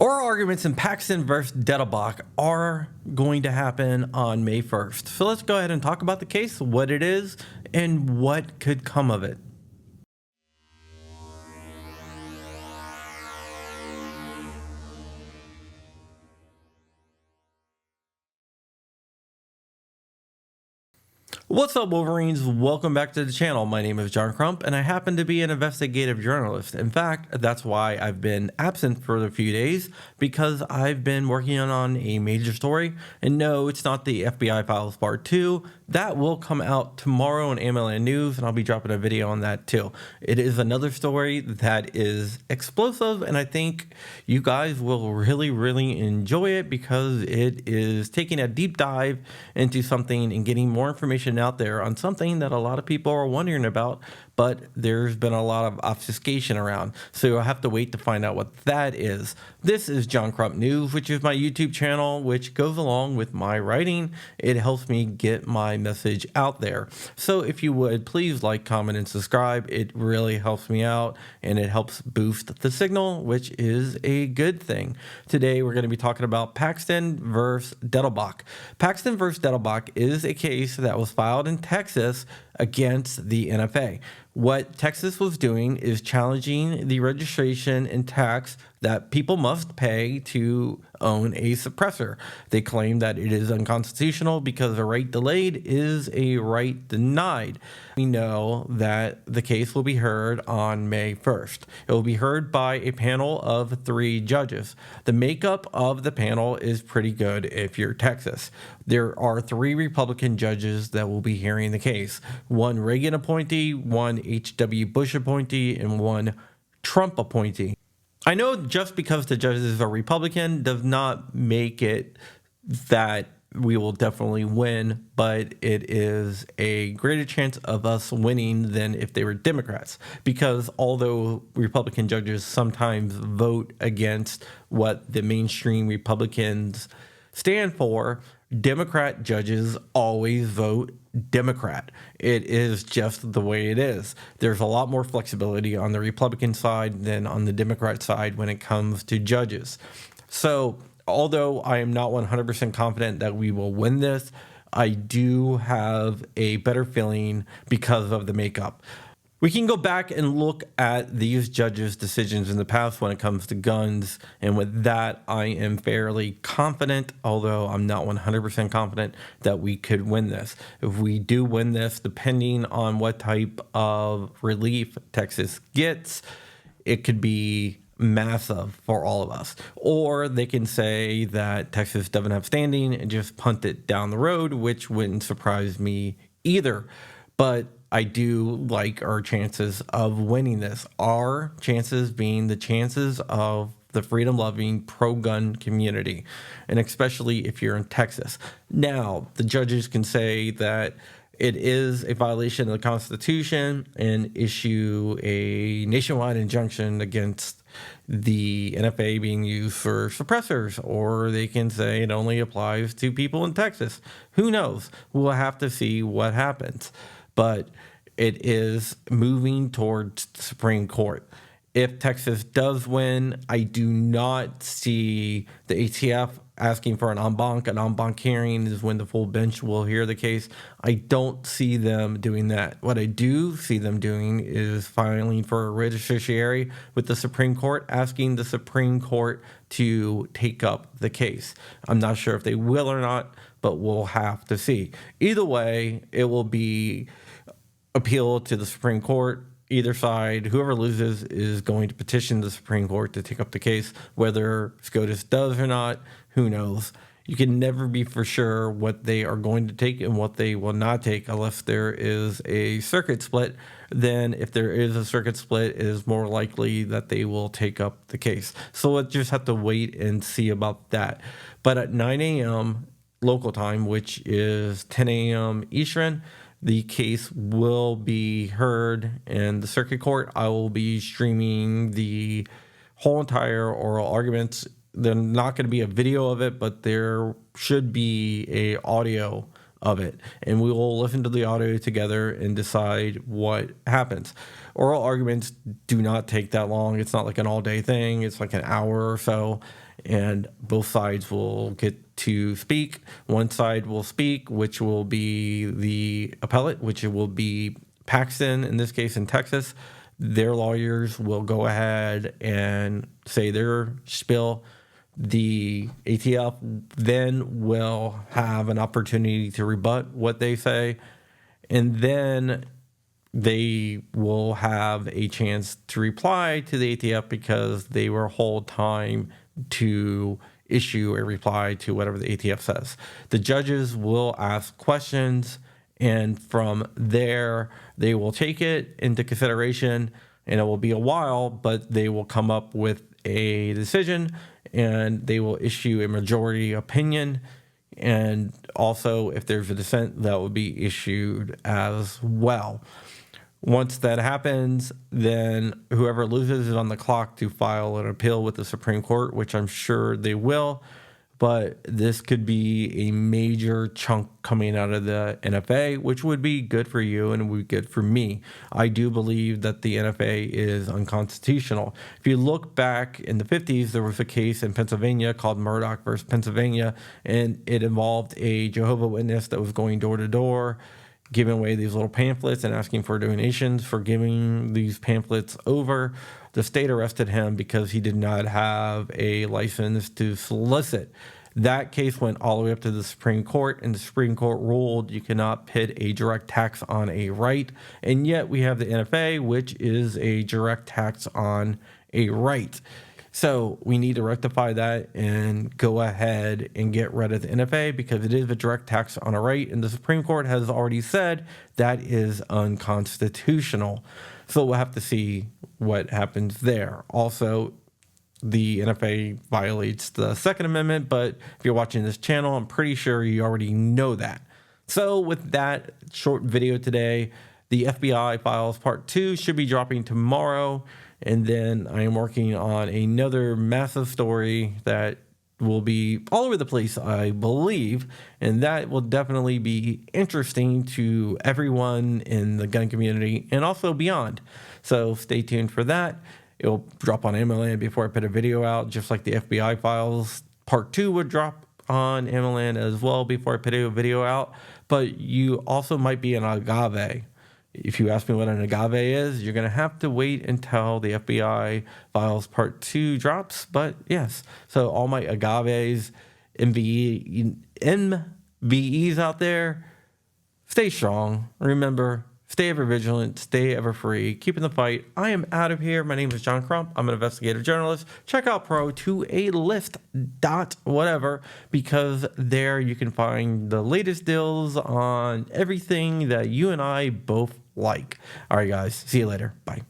Oral arguments in Paxton versus Debach are going to happen on May 1st. So let's go ahead and talk about the case, what it is, and what could come of it. What's up, Wolverines? Welcome back to the channel. My name is John Crump, and I happen to be an investigative journalist. In fact, that's why I've been absent for a few days, because I've been working on a major story. And no, it's not the FBI Files Part 2. That will come out tomorrow on AMLN News, and I'll be dropping a video on that too. It is another story that is explosive, and I think you guys will really enjoy it because it is taking a deep dive into something and getting more information out there on something that a lot of people are wondering about, but there's been a lot of obfuscation around. So you'll have to wait to find out what that is. This is John Crump News, which is my YouTube channel, which goes along with my writing. It helps me get my message out there. So if you would, please like, comment, and subscribe. It really helps me out, and it helps boost the signal, which is a good thing. Today, we're going to be talking about Paxton versus Debach. Paxton versus Debach is a case that was filed in Texas against the NFA. What Texas was doing is challenging the registration and tax that people must pay to own a suppressor. They claim that it is unconstitutional because a right delayed is a right denied. We know that the case will be heard on May 1st. It will be heard by a panel of 3 judges. The makeup of the panel is pretty good if you're Texas. There are 3 Republican judges that will be hearing the case. 1 Reagan appointee, 1 H.W. Bush appointee, and 1 Trump appointee. I know just because the judges are Republican does not make it that we will definitely win, but it is a greater chance of us winning than if they were Democrats. Because although Republican judges sometimes vote against what the mainstream Republicans stand for, Democrat judges always vote Democrat. It is just the way it is. There's a lot more flexibility on the Republican side than on the Democrat side when it comes to judges. So although I am not 100% confident that we will win this, I do have a better feeling because of the makeup. We can go back and look at these judges' decisions in the past when it comes to guns, and with that, I am fairly confident, although I'm not 100% confident, that we could win this. If we do win this, depending on what type of relief Texas gets, it could be massive for all of us. Or they can say that Texas doesn't have standing and just punt it down the road, which wouldn't surprise me either. But I do like our chances of winning this. Our chances being the chances of the freedom-loving, pro-gun community, and especially if you're in Texas. Now, the judges can say that it is a violation of the Constitution and issue a nationwide injunction against the NFA being used for suppressors, or they can say it only applies to people in Texas. Who knows? We'll have to see what happens. But it is moving towards the Supreme Court. If Texas does win, I do not see the ATF asking for an en banc. An en banc hearing is when the full bench will hear the case. I don't see them doing that. What I do see them doing is filing for a writ of certiorari with the Supreme Court, asking the Supreme Court to take up the case. I'm not sure if they will or not, but we'll have to see. Either way, it will be appeal to the Supreme Court. Either side, whoever loses is going to petition the Supreme Court to take up the case. Whether SCOTUS does or not, who knows? You can never be for sure what they are going to take and what they will not take unless there is a circuit split. Then if there is a circuit split, it is more likely that they will take up the case. So we'll just have to wait and see about that. But at 9 a.m. local time, which is 10 a.m. Eastern, the case will be heard in the circuit court. I will be streaming the whole entire oral arguments. There's not going to be a video of it, but there should be a audio of it, and we will listen to the audio together and decide what happens. Oral arguments do not take that long. It's not like an all-day thing. It's like an hour or so, and both sides will get to speak. One side will speak, which will be the appellate, which will be Paxton, in this case in Texas. Their lawyers will go ahead and say their spiel. The ATF then will have an opportunity to rebut what they say, and then they will have a chance to reply to the ATF because they will hold time to issue a reply to whatever the ATF says. The judges will ask questions, and from there, they will take it into consideration, and it will be a while, but they will come up with a decision, and they will issue a majority opinion. And also, if there's a dissent, that will be issued as well. Once that happens, then whoever loses is on the clock to file an appeal with the Supreme Court, which I'm sure they will. But this could be a major chunk coming out of the NFA, which would be good for you and would be good for me. I do believe that the NFA is unconstitutional. If you look back in the 50s, there was a case in Pennsylvania called Murdoch versus Pennsylvania, and it involved a Jehovah's Witness that was going door to door, giving away these little pamphlets and asking for donations for giving these pamphlets over. The state arrested him because he did not have a license to solicit. That case went all the way up to the Supreme Court, and the Supreme Court ruled you cannot pit a direct tax on a right. And yet we have the NFA, which is a direct tax on a right. So we need to rectify that and go ahead and get rid of the NFA because it is a direct tax on a right. And the Supreme Court has already said that is unconstitutional. So we'll have to see what happens there. Also, the NFA violates the Second Amendment, but if you're watching this channel, I'm pretty sure you already know that. So with that short video today, the FBI Files Part 2 should be dropping tomorrow. And then I am working on another massive story that will be all over the place, I believe. And that will definitely be interesting to everyone in the gun community and also beyond. So stay tuned for that. It'll drop on MLN before I put a video out, just like the FBI Files Part 2 would drop on MLN as well before I put a video out. But you also might be an agave. If you ask me what an agave is, you're going to have to wait until the FBI Files Part 2 drops. But yes, so all my agaves, MVEs out there, stay strong. Remember, stay ever vigilant, stay ever free, keeping the fight. I am out of here. My name is John Crump. I'm an investigative journalist. Check out pro2alist.whatever because there you can find the latest deals on everything that you and I both like. All right, guys. See you later. Bye.